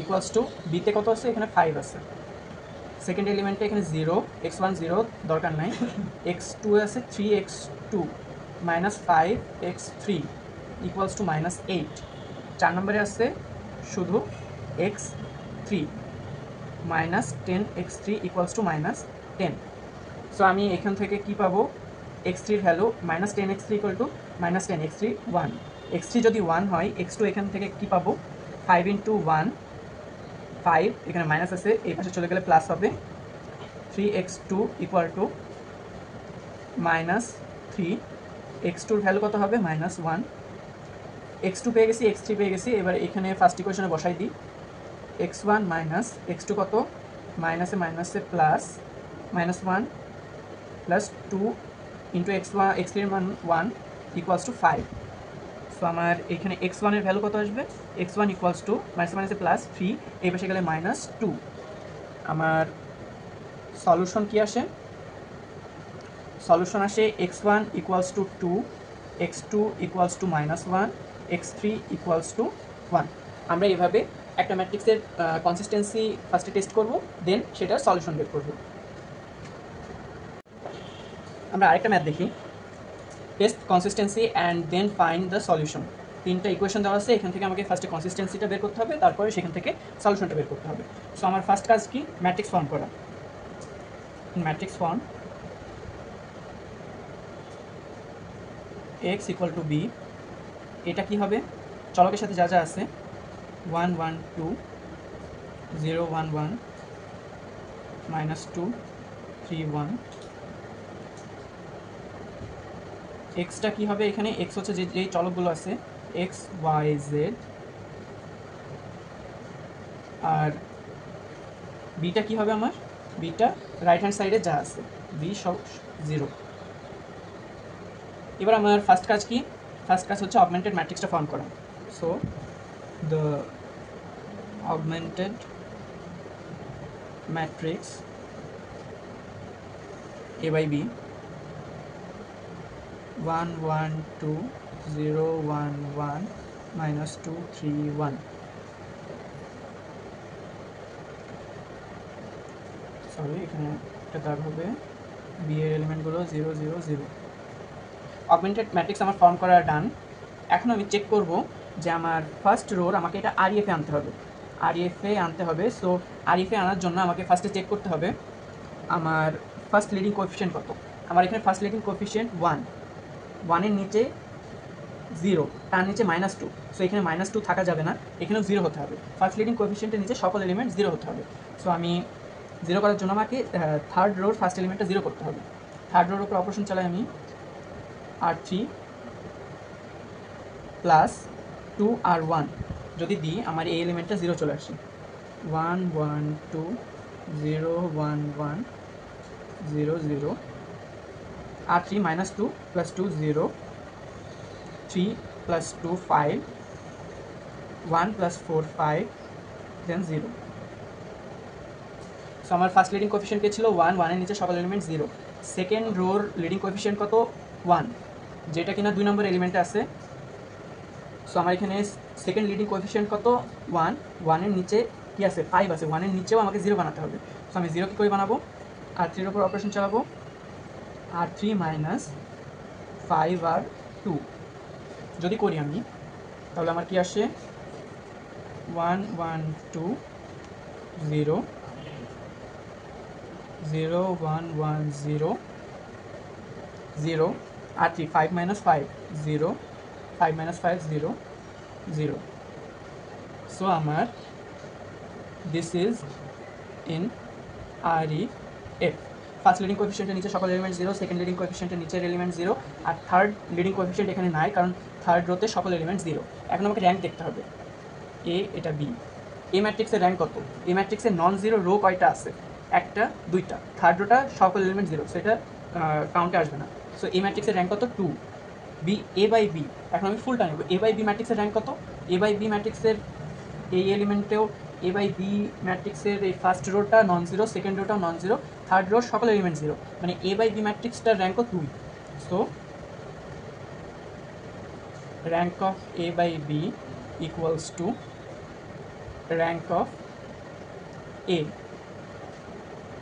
Speaker 1: equals to বিতে কত আছে, এখানে 5 আছে। সেকেন্ড এলিমেন্টে এখানে 0, x1 0 দরকার নাই, x2 আছে 3x2 minus 5x3 equals to -8। 4 নম্বরে আছে শুধু x3 minus 10x3 equals to -10। So আমি এখান থেকে কি পাবো, x3 value -10x3 equal to -10, x3 1, x3 যদি 1 হয় x2 এখান থেকে কি পাবো, 5 × 1 5, এখানে মাইনাস আছে, এই পাশে চলে গেলে প্লাস হবে, 3x2 equal to -3, x2 value কত হবে, -1, x2 পেয়ে গেছি, x3 পেয়ে গেছি। এবার এখানে ফার্স্ট ইকুয়েশনে বসাই দিই, x1 মাইনাস x2 কত, মাইনাসে মাইনাসে প্লাস, -1 প্লাস 2 ইন্টু x3 এর মান 1 ইকুয়ালস টু 5। সো আমার এখানে x1 এর ভ্যালু কত আসবে, x1 ইকুয়ালস টু মাইনাসে মাইনাসে প্লাস 3, এই পাশে গেলে -2। আমার সলিউশন কি আসে, সলিউশন আসে x1 equals to 2, x2 equals to -1, x3 equals two 1। আমরা এভাবে একটা ম্যাট্রিক্সের কনসিস্টেন্সি ফার্স্টে টেস্ট করব, দেন সেটার সলিউশন বের করব। আমরা আরেকটা ম্যাথ দেখি, test consistency and then find the solution. 3টা ইকুয়েশন দেওয়া আছে, এখান থেকে আমাকে ফার্স্টে কনসিস্টেন্সিটা বের করতে হবে, তারপরে সেখান থেকে সলিউশনটা বের করতে হবে। সো আমার ফার্স্ট কাজ কি, ম্যাট্রিক্স ফর্ম করা। Matrix form x equal to b, এটা কি হবে, চলকের সাথে যা যা আছে 1 1 2 0 1 1 -2 3 1। এক্সটা কি হবে, এখানে এক্স হচ্ছে যে চলকগুলো আছে x y z, আর বিটা কি হবে আমার, বিটা রাইট হ্যান্ড সাইডে যা আছে বি সব 0। এবার আমার ফার্স্ট কাজ কি, ফার্স্ট কাজ হচ্ছে অগমেন্টেড ম্যাট্রিক্সটা ফর্ম করা। So the augmented matrix A by B 1 1 2 0 1 1 -2 3 1। Sorry, এখানে একটা দাগ হবে, বি এর এলিমেন্টগুলো 0 0 0। অগমেন্টেড ম্যাট্রিক্স আমার ফর্ম করা ডান। এখন আমি চেক করব যে আমার ফার্স্ট রোর আমাকে এটা আরইএফে আনতে হবে, আরইএফে আনতে হবে। সো আরইএফে আনার জন্য আমাকে ফার্স্টে চেক করতে হবে আমার ফার্স্ট লিডিং কোএফিসিয়েন্ট কত। আমার এখানে ফার্স্ট লিডিং কোএফিসিয়েন্ট 1, 1 এর নিচে 0, তার নিচে -2, সো এখানে -2 থাকা যাবে না, এখানেও 0 হতে হবে। ফার্স্ট লিডিং কোএফিসিয়েন্টের নিচে সকল এলিমেন্ট 0 হতে হবে। সো আমি 0 করার জন্য আমাকে থার্ড রোর ফার্স্ট এলিমেন্টটা 0 করতে হবে। থার্ড রোর উপর অপারেশন চালাই আমি, R3 প্লাস 2 R1 যদি দিই আমার এই এলিমেন্টটা 0 চলে আসে, 1 1 2 0 1 1 0 0, R3 -2 + 2 0, 3 + 2 5, 1 + 4 5 দেন 0। সো আমার ফার্স্ট লিডিং কোএফিসিয়েন্ট কে ছিল 1, 1 এর নিচে সকল এলিমেন্ট 0। সেকেন্ড রোর লিডিং কোএফিসিয়েন্ট কত 1, যেটা কিনা 2 নম্বর এলিমেন্টে আছে। সো আমার এখানে সেকেন্ড লিডিং কোএফিসিয়েন্ট কত 1, 1 এর নিচে কি আছে 5 আছে, 1 এর নিচেও আমাকে 0 বানাতে হবে। সো আমি 0 কী করে বানাবো, R3 এর উপর অপারেশন চালাবো, R3 - 5R2 যদি করি আমি, তাহলে আমার কি আসে 1 1 2 0 0 1 1 0 0 R3 5 - 5 0 5 - 5 0 0। সো আমার this is in REF। First leading কোএফিসিয়েন্টের নিচে সকল এলিমেন্ট 0, সেকেন্ড লিডিং কোএফিসিয়েন্টের নিচের এলিমেন্ট 0, আর থার্ড লিডিং কোএফিসিয়েন্ট এখানে নাই, কারণ থার্ড রোতে সকল এলিমেন্ট 0। এখন আমাকে র্যাঙ্ক দেখতে হবে, এ এটা বি। এ ম্যাট্রিক্সের র্যাঙ্ক কত, এ ম্যাট্রিক্সের নন জিরো রো কয়টা আছে, একটা দুইটা, থার্ড রোটা সকল এলিমেন্ট 0, সেটা কাউন্টে আসবে না। সো এ ম্যাট্রিক্সের র্যাঙ্ক কত 2। বি এ বাই বি, এখন আমি ফুলটা নেব, এ বাই বি ম্যাট্রিক্সের র্যাঙ্ক কত, এ বাই বি ম্যাট্রিক্সের এই এলিমেন্টেও এ বাই বি ম্যাট্রিক্সের এই ফার্স্ট রোটা নন জিরো, সেকেন্ড রোটাও নন জিরো, থার্ড রোর সকল এলিমেন্ট 0, মানে এ বাই বি ম্যাট্রিক্সটার র্যাঙ্কও 2। So rank of A by B equals to rank of A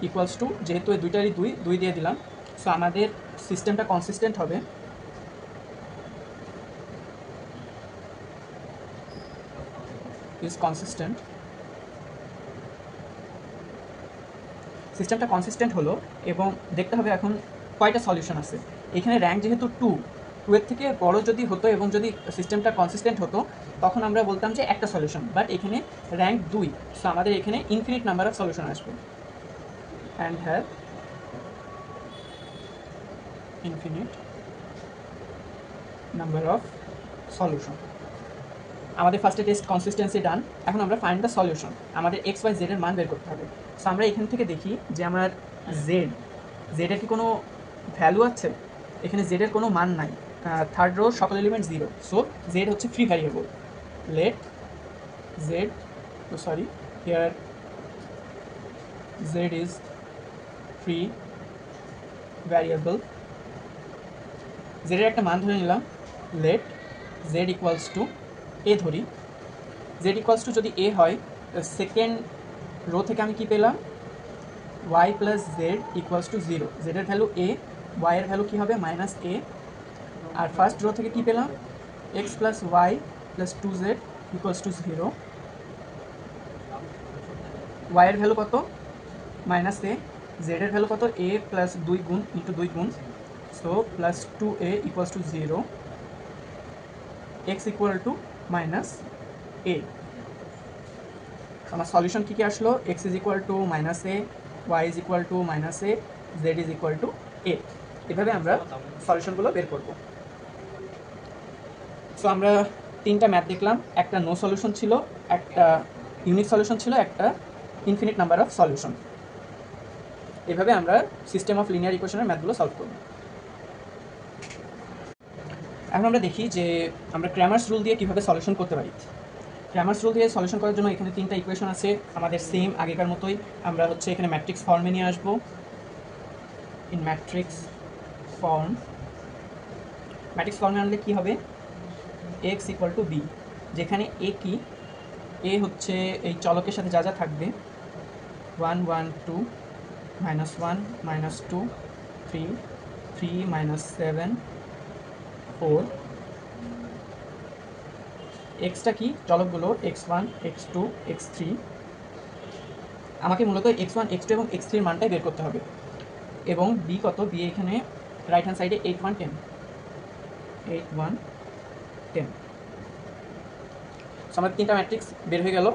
Speaker 1: equals to, যেহেতু এই দুইটারই 2 2 দিয়ে দিলাম। সো আমাদের সিস্টেমটা কনসিস্টেন্ট হবে, ইজ কনসিস্টেন্ট। সিস্টেমটা কনসিস্টেন্ট হলো, এবং দেখতে হবে এখন কয়টা সলিউশন আছে। এখানে র্যাঙ্ক যেহেতু 2 এর থেকে বড় যদি হতো এবং যদি সিস্টেমটা কনসিস্টেন্ট হতো, তখন আমরা বলতাম যে একটা সলিউশন, বাট এখানে র্যাঙ্ক 2, সো আমাদের এখানে ইনফিনিট নাম্বার অফ সলিউশন আসবে, and have infinite number of solution. আমাদের ফার্স্টে টেস্ট কনসিস্টেন্সি ডান। এখন আমরা ফাইন্ড দ্য সলিউশন, আমাদের এক্স ওয়াই জেড এর মান বের করতে হবে। সো আমরা এখান থেকে দেখি যে আমার জেডের কি কোনো ভ্যালু আছে, এখানে জেডের কোনো মান নাই, থার্ড রো সকল এলিমেন্ট 0। সো জেড হচ্ছে free variable, let Z, sorry here Z is free variable. জেডের একটা মান ধরে নিলাম, let Z equals to A ধরি। জেড ইকুয়ালস টু যদি এ হয়, সেকেন্ড রো থেকে আমি কি পেলাম, Y plus Z equals to 0। জেডের ভ্যালু এ, ওয়াইয়ের ভ্যালু কী হবে -a। আর ফার্স্ট রো থেকে কি পেলাম, x plus y plus 2z equals to 0। ওয়াইয়ের ভ্যালু কত -a, জেডের ভ্যালু কত a প্লাস 2 গুণ ইন্টু 2 গুণ, so plus 2a equals to 0, x equal to -a। আমার সলিউশন কী কী আসলো, x is equal to -a, y is equal to -a, z is equal to a। এভাবে আমরা সলিউশনগুলো বের করব। সো আমরা 3টা ম্যাথ দেখলাম, একটা নো সলিউশন ছিল, একটা ইউনিক সলিউশন ছিল, একটা ইনফিনিট নাম্বার অফ সলিউশন। এভাবে আমরা সিস্টেম অফ লিনিয়ার ইকুয়েশনের ম্যাথগুলো সলভ করব। এখন আমরা দেখি যে আমরা ক্র্যামার্স রুল দিয়ে কীভাবে সলিউশন করতে পারি। ক্র্যামার্স রুল দিয়ে সলিউশন করার জন্য এখানে 3টা ইকুয়েশন আছে, আমাদের সেম আগেকার মতোই। আমরা হচ্ছে এখানে ম্যাট্রিক্স ফর্মে নিয়ে আসবো, ইন ম্যাট্রিক্স ফর্ম। ম্যাট্রিক্স ফর্মে আনলে কী হবে, এক্স ইকুয়াল টু বি, যেখানে এ কি, এ হচ্ছে এই চলকের সাথে যা যা থাকবে, 1 1 2 -1 -2 3 3 -7 4। এক্সটা কি, চলকগুলো x1 x2 x3। আমাকে মূলত x1 x2 এবং x3 এর মানটাই বের করতে হবে। এবং বি কত, বি এখানে রাইট হ্যান্ড সাইডে 8 1 10, 8 1 10। আমার 3টা ম্যাট্রিক্স বের হয়ে গেল।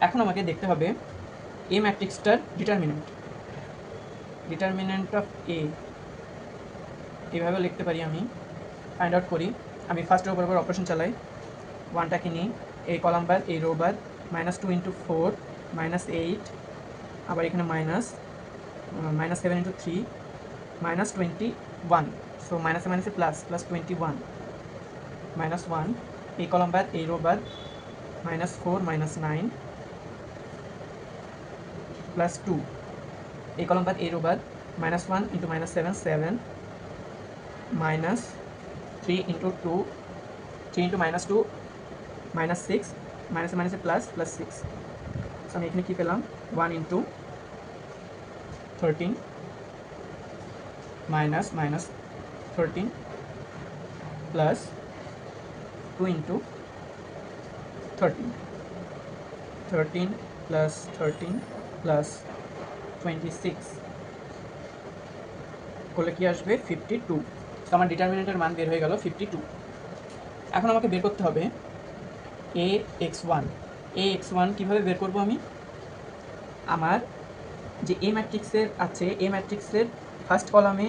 Speaker 1: এখন আমাকে দেখতে হবে এ ম্যাট্রিক্সটার ডিটারমিনেন্ট অফ এ। এভাবে লিখতে পারি আমি, ফাইন্ড আউট করি। আমি ফার্স্ট রো বরাবর অপারেশন চালাই, 1টাকে নিই, এই কলাম বাদ এই রো বাদ, -2 × 4 -8, আবার এখানে -7 × 3 -21, সো মাইনাসে মাইনাসে প্লাস +21, -1, এই কলাম বাদ এই রো বাদ, -4 -9 +2 এই কলম বাদ এই রো বাদ -1 × -7 7 -3 × 2 3 × -2 -6 মাইনাসে মাইনাসে প্লাস প্লাস 6 সো আমি এখানে কি পেলাম 1 × 13 minus minus 13 plus 2 × 13 13 plus 13 plus 26 করলে কি আসবে 52। তো আমার ডিটারমিনেন্টের মান বের হয়ে গেল 52। এখন আমাকে বের করতে হবে ax1 কীভাবে বের করব আমি? আমার যে এ ম্যাট্রিক্সের আছে এ ম্যাট্রিক্সের ফার্স্ট কলামে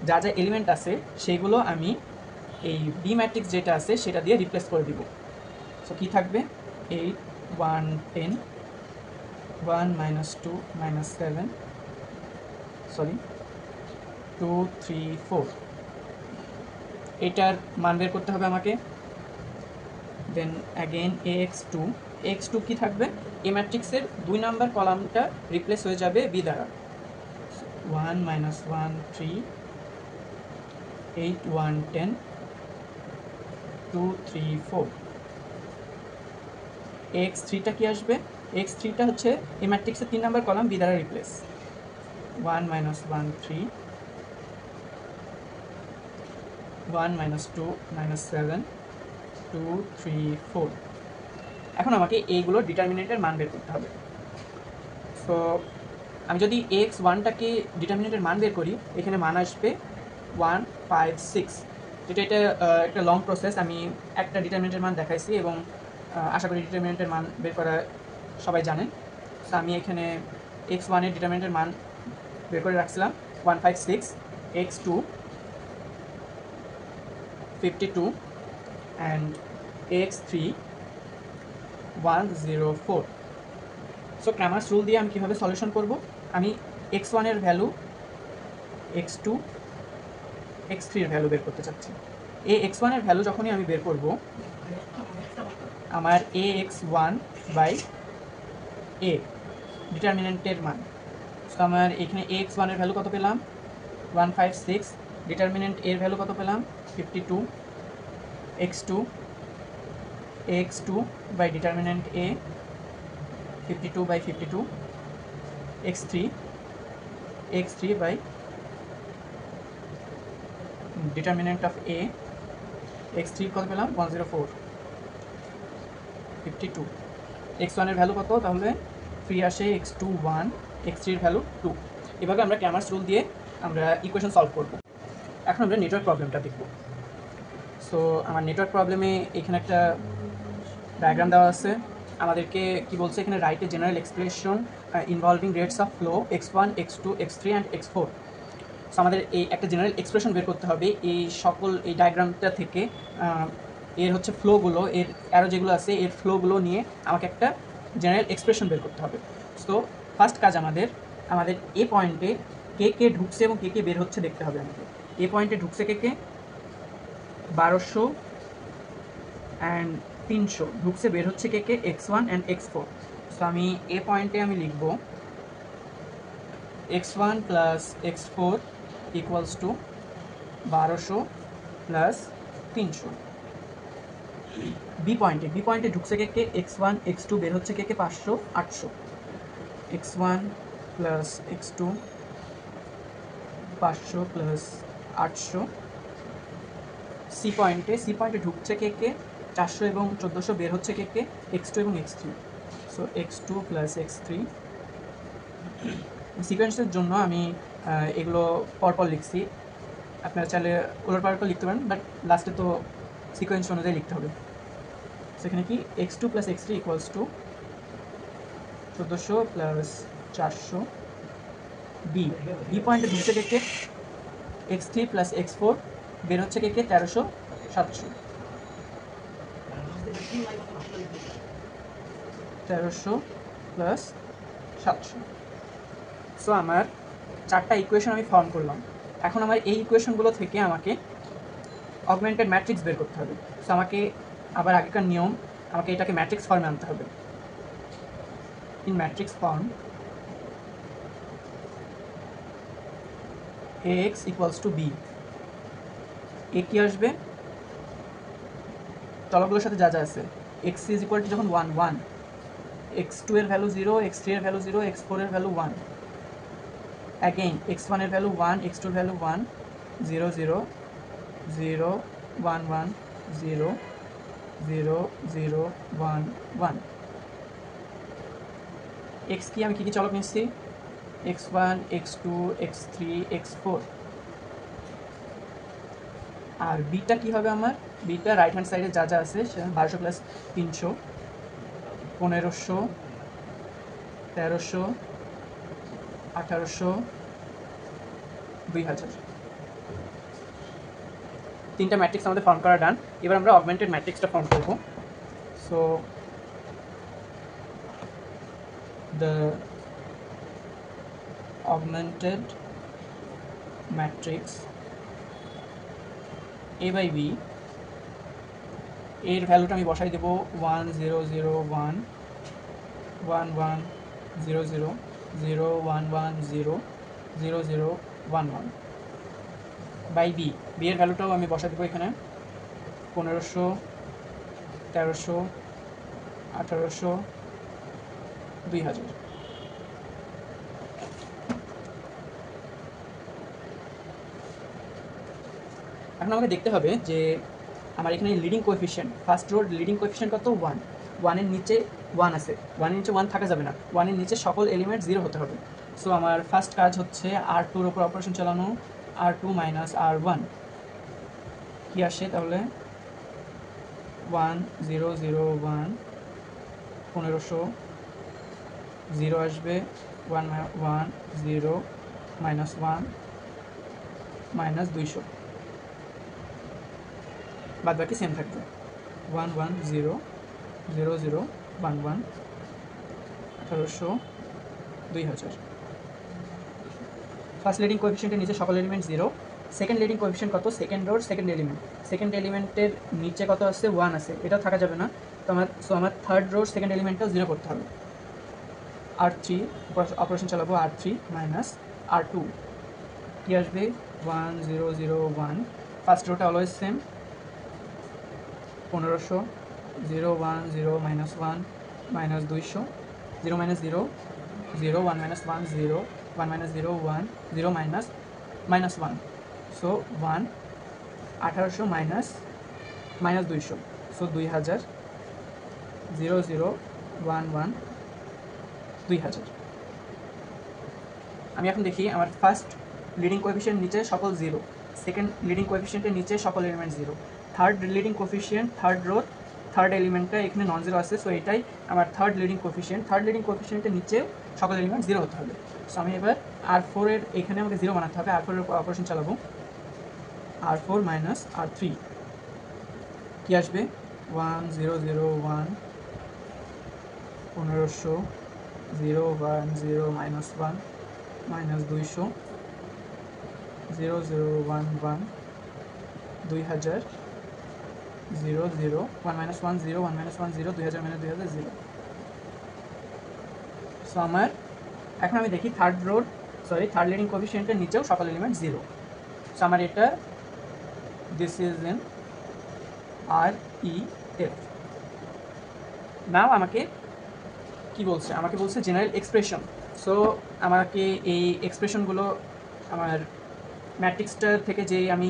Speaker 1: যা যা এলিমেন্ট আছে সেগুলো আমি এই বি ম্যাট্রিক্স যেটা আছে সেটা দিয়ে রিপ্লেস করে দিব। সো কী থাকবে 8 1 10 1 -2 -7 সরি 2 3 4 এটার মান বের করতে হবে আমাকে। দেন অ্যাগেন ax2 কি থাকবে? এ ম্যাট্রিক্সের 2 নাম্বার কলামটা রিপ্লেস হয়ে যাবে বি দ্বারা। 1 -1 3 8 1 10 2 3 4 ax3টা কি আসবে? ax3টা হচ্ছে এ ম্যাট্রিক্সের 3 নাম্বার কলাম বি দ্বারা রিপ্লেস। 1 -1 3 1 -2 -7 2 3 4 এখন আমাকে এইগুলোর ডিটারমিনেন্টের মান বের করতে হবে। সো আমি যদি ax1টাকে ডিটারমিনেন্টের মান বের করি এখানে মান আসবে 1 5 6 যেটা এটা একটা লং প্রসেস। আমি একটা ডিটারমিনেন্টের মান দেখাইছি এবং আশা করি ডিটারমিনেন্টের মান বের করা সবাই জানেন। সো আমি এখানে x1 এর ডিটারমিনেন্টের মান বের করে রাখছিলাম 156 x2 52 and ax3 104। So Cramer's rule দিয়ে আমি কীভাবে সলিউশন করব? আমি x1 এর ভ্যালু x2 x3 এর ভ্যালু বের করতে চাচ্ছি। ax1 এর ভ্যালু যখনই আমি বের করব আমার ax1/a ডিটারমিনেন্টের মান। সো আমার এখানে ax1 এর ভ্যালু কত পেলাম 156, ডিটারমিনেন্ট এর ভ্যালু কত পেলাম 52, x2 by determinant a 52/52, x3 by determinant of a x3 কত পেলাম 104 52, x1 এর ভ্যালু কত? তাহলে 3 আসে x2 1, x3 এর ভ্যালু 2। এভাবে আমরা ক্র্যামার্স রুল দিয়ে আমরা ইকুয়েশন সলভ করব। এখন আমরা নেটওয়ার্ক প্রবলেমটা দেখব। সো আমার নেটওয়ার্ক প্রবলেমে এখানে একটা ডায়াগ্রাম দেওয়া আছে। আমাদেরকে কি বলছে এখানে write a general expression involving rates of flow x1 x2 x3 and x4। So আমাদের এই একটা জেনারেল এক্সপ্রেশন বের করতে হবে এই সকল এই ডায়াগ্রামটা থেকে। এর হচ্ছে ফ্লোগুলো, এর অ্যারো যেগুলো আছে এর ফ্লোগুলো নিয়ে আমাকে একটা জেনারেল এক্সপ্রেশন বের করতে হবে। সো ফার্স্ট কাজ আমাদের এ পয়েন্টে কে ঢুকছে এবং কে বের হচ্ছে দেখতে হবে আমাকে। এ পয়েন্টে ঢুকছে কে 1200 অ্যান্ড 300, ঢুকছে বের হচ্ছে কে x1 অ্যান্ড x4। সো আমি এ পয়েন্টে আমি লিখব x1 plus x4 equals to 1200 plus 300। B পয়েন্টে ঢুকছে কে x1 x2, বের হচ্ছে কে 500 800, x1 plus x2 500 plus 800। C পয়েন্টে ঢুকছে কে 400 এবং 1400, বের হচ্ছে কে x2 এবং x3। So x2 plus x3। সিকোয়েন্সের জন্য আমি এগুলো পরপর লিখছি, আপনারা চাইলে ওলটপালট লিখতে পারেন, বাট লাস্টে তো সিকোয়েন্স অনুযায়ী লিখতে হবে। সেখানে কি x2 plus x3 equals to 1400 plus 400। B পয়েন্টে ঢুকছে কে x3 প্লাস x4, বের হচ্ছে কে 1300 700, 1300 প্লাস 700। সো আমার চারটা ইকুয়েশন আমি ফর্ম করলাম। এখন আমার এই ইকুয়েশনগুলো থেকে আমাকে অগমেন্টেড ম্যাট্রিক্স বের করতে হবে। সো আমাকে আবার আগেকার নিয়ম আমাকে এটাকে ম্যাট্রিক্স ফর্মে আনতে হবে। In matrix form ax equals to B, A কি আসবে চলকগুলোর সাথে যা যা আছে, এক্স ইজ ইকুয়াল টু যখন 1 1, x2 এর ভ্যালু 0, x3 এর ভ্যালু 0, x4 এর ভ্যালু 1, অ্যাগেইন x1 এর ভ্যালু 1, x2 এর ভ্যালু 1, 0 0 0 1 1 0 0 0 1 1। x কি আমি কী চলক নিচ্ছি, x1 x2 x3 x4। আর বিটা কী হবে আমার, বিটা রাইট হ্যান্ড সাইডে যা যা আছে সে 1200 প্লাস 300 1500 1300 1800 2000। তিনটা ম্যাট্রিক্স আমাদের ফর্ম করা ডান। এবার আমরা অগমেন্টেড ম্যাট্রিক্সটা ফর্ম করব। So the augmented matrix a by B, এর ভ্যালুটা আমি বসাই দেবো 1 0 0 1 1 1 0 0 0 1 1 0 0 0 1 1 বাই বি, বি এর ভ্যালুটাও আমি বসাই দেবো এখানে 1500 1300 1800 2000। এখন আমাকে দেখতে হবে যে আমার এখানে লিডিং কোএফিশিয়েন্ট, ফার্স্ট রোর লিডিং কোএফিশিয়েন্ট কত 1, 1 এর নিচে 1 আছে, 1 এর নিচে 1 থাকা যাবে না, 1 এর নিচে সকল এলিমেন্ট 0 হতে হবে। সো আমার ফার্স্ট কাজ হচ্ছে R2 এর উপর অপারেশন চালানো, R2 মাইনাস R1 কি আসে তাহলে 1 0 0 1 1500 0 আসবে 1 1 0 মাইনাস 1 মাইনাস 200, বাদ বাকি সেম থাকবে 1 1 0 0 0 1 1 1800 2000। ফার্স্ট লিডিং কোএফিশিয়েন্টের নিচে সকল এলিমেন্ট 0, সেকেন্ড লিডিং কোএফিশিয়েন্ট কত, সেকেন্ড রোর সেকেন্ড এলিমেন্ট, সেকেন্ড এলিমেন্টের নিচে কত আছে 1 আছে, এটা থাকা যাবে না। তো আমার থার্ড রোর সেকেন্ড এলিমেন্টটাও 0 করতে হবে। R3 অপারেশন চালাবো, R3 মাইনাস R2 কি আসবে 1 0 0 1, first rota always same 1500 0 1 0 minus 1 minus 200 0 minus 0 0 1 minus 1 0 1 minus 0 1 0 minus minus 1, so 1 1800 minus minus 200, so 2000 0 0 1 1 2000। আমি এখন দেখি আমার ফার্স্ট লিডিং কোএফিশিয়েন্ট নিচে সকল 0, সেকেন্ড লিডিং কোএফিশিয়েন্টের নিচে সকল element 0, third leading coefficient third রোর থার্ড এলিমেন্টটা এখানে নন জিরো আছে, সো এটাই আমার third leading coefficient, third leading কোএফিশিয়েন্টের নিচে সকল এলিমেন্ট 0 হতে হবে। সো আমি এবার R4 এর এখানে আমাকে 0 বানাতে হবে, R4 এর অপারেশন চালাবো, R4 মাইনাস R3 কি আসবে 1 0 0 1 1500 0 1 0 minus 1 minus 200 0 0 1 1 2000 0 0 1 minus 1 0 1 minus 1 0 2000 minus 2000 0। So আমার এখন আমি দেখি থার্ড লিডিং কোএফিশিয়েন্টের নিচেও সকল এলিমেন্ট 0, সো আমার এটা দিস ইজ ইন REF। নাও আমাকে কি বলছে, আমাকে বলছে জেনারেল এক্সপ্রেশন। সো আমাকে এই এক্সপ্রেশনগুলো আমার ম্যাট্রিক্সটার থেকে যে আমি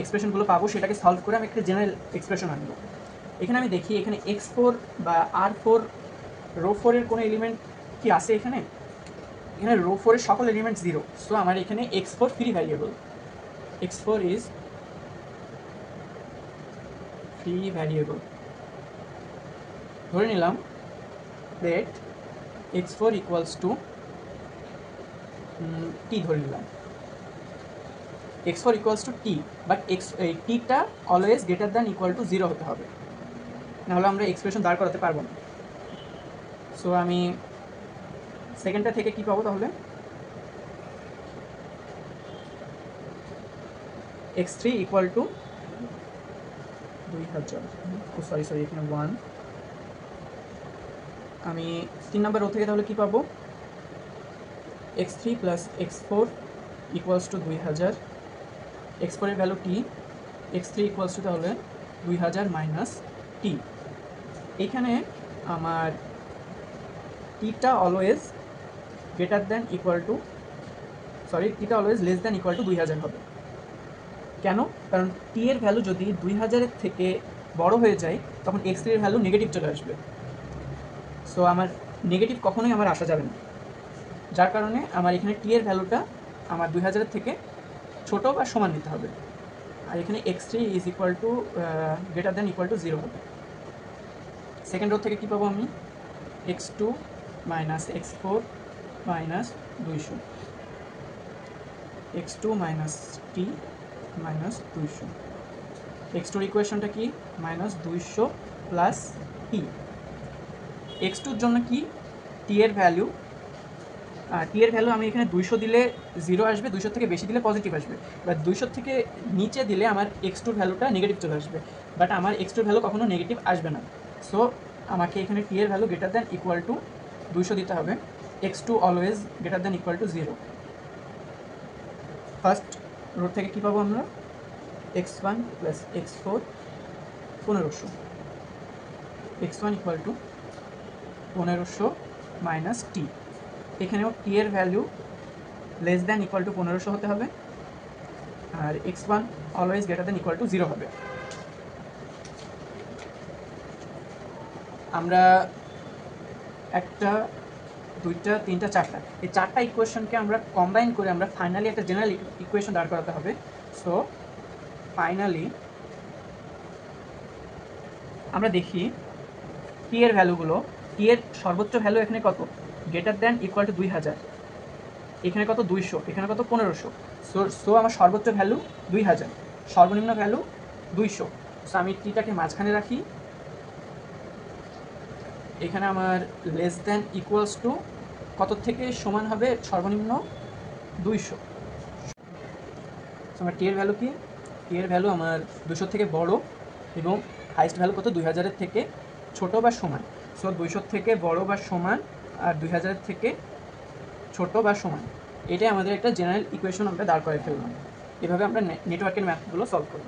Speaker 1: এক্সপ্রেশনগুলো পাবো সেটাকে সলভ করে আমি একটা জেনারেল এক্সপ্রেশন আনবো। এখানে আমি দেখি এখানে x4 বা R4 রো 4 এর কোনো এলিমেন্ট কি আছে, এখানে রো 4 এর সকল এলিমেন্ট 0, সো আমার এখানে x4 free variable, x4 is free variable. ধরে নিলাম that x4 equals to t, ধরে নিলাম x4 equals to t, but tটা always greater than equal to 0 হতে হবে, নাহলে আমরা এক্সপ্রেশন দাঁড় করাতে পারবো না। সো আমি সেকেন্ডটা থেকে কি পাবো তাহলে x3 ইকুয়াল টু 2000, সরি এখানে 1 আমি 3 নম্বর রো থেকে তাহলে কী পাবো, x3 + x4 = 2000, x4 এর ভ্যালু টি, x3 = তাহলে 2000 - টি। এইখানে আমার টিটা always greater than equal to টিটা always less than equal to 2000 হবে। কেন? কারণ টি এর ভ্যালু যদি 2000 থেকে বড় হয়ে যায় তখন x3 এর ভ্যালু নেগেটিভ চলে আসবে। সো আমার নেগেটিভ কখনোই আমার আসা যাবে না, যার কারণে আমার এখানে টি এর ভ্যালুটা আমার 2000 থেকে ছোট বা সমান নিতে হবে। আর এখানে x3 = greater than equal to 0 হবে। সেকেন্ড রো থেকে কী পাবো আমি, x2 - x4 - 200, x2 - t - 200, x2 এর ইকুয়েশনটা কি, -200 + t। x2 এর জন্য কি, টি এর ভ্যালু আমি এখানে 200 দিলে 0 আসবে, 200 থেকে বেশি দিলে পজিটিভ আসবে, বা 200 থেকে নিচে দিলে আমার x2 ভ্যালুটা নেগেটিভ চলে আসবে, বাট আমার x2 ভ্যালু কখনো নেগেটিভ আসবে না। সো আমাকে এখানে টি এর value greater than equal two 200 দিতে হবে, x2 always greater than equal to 0। First row থেকে কী পাবো আমরা, x1 + x4 1500, x1 = 1500 - t। এখানেও টি এর value less than equal two 1500 হতে হবে, আর x1 always greater than equal to 0 হবে। আমরা একটা, দুইটা, তিনটা, চারটা, এই চারটা ইকুয়েশনকে আমরা কম্বাইন করে আমরা ফাইনালি একটা জেনারেল ইকুয়েশন দাঁড় করাতে হবে। সো ফাইনালি আমরা দেখি টি এর ভ্যালুগুলো, টি এর সর্বোচ্চ ভ্যালু এখানে কত, গ্রেটার দ্যান ইকুয়াল টু 2000, এখানে কত 200, এখানে কত 1500। সো আমার সর্বোচ্চ ভ্যালু 2000, সর্বনিম্ন ভ্যালু 200। সো আমি টিটাকে মাঝখানে রাখি, এখানে আমার লেস দ্যান ইকুয়ালস টু কত থেকে সমান হবে, সর্বনিম্ন 200। সো আমার টি এর ভ্যালু কি, টি এর ভ্যালু আমার 200 থেকে বড় এবং হাইস্ট ভ্যালু কত, 2000 থেকে ছোট বা সমান। সো 200 থেকে বড় বা সমান আর 2000 থেকে ছোট বা সমান, এটাই আমাদের একটা জেনারেল ইকুয়েশন আমরা দাঁড় করে ফেললাম। এভাবে আমরা নেটওয়ার্কের ম্যাথগুলো সলভ করব।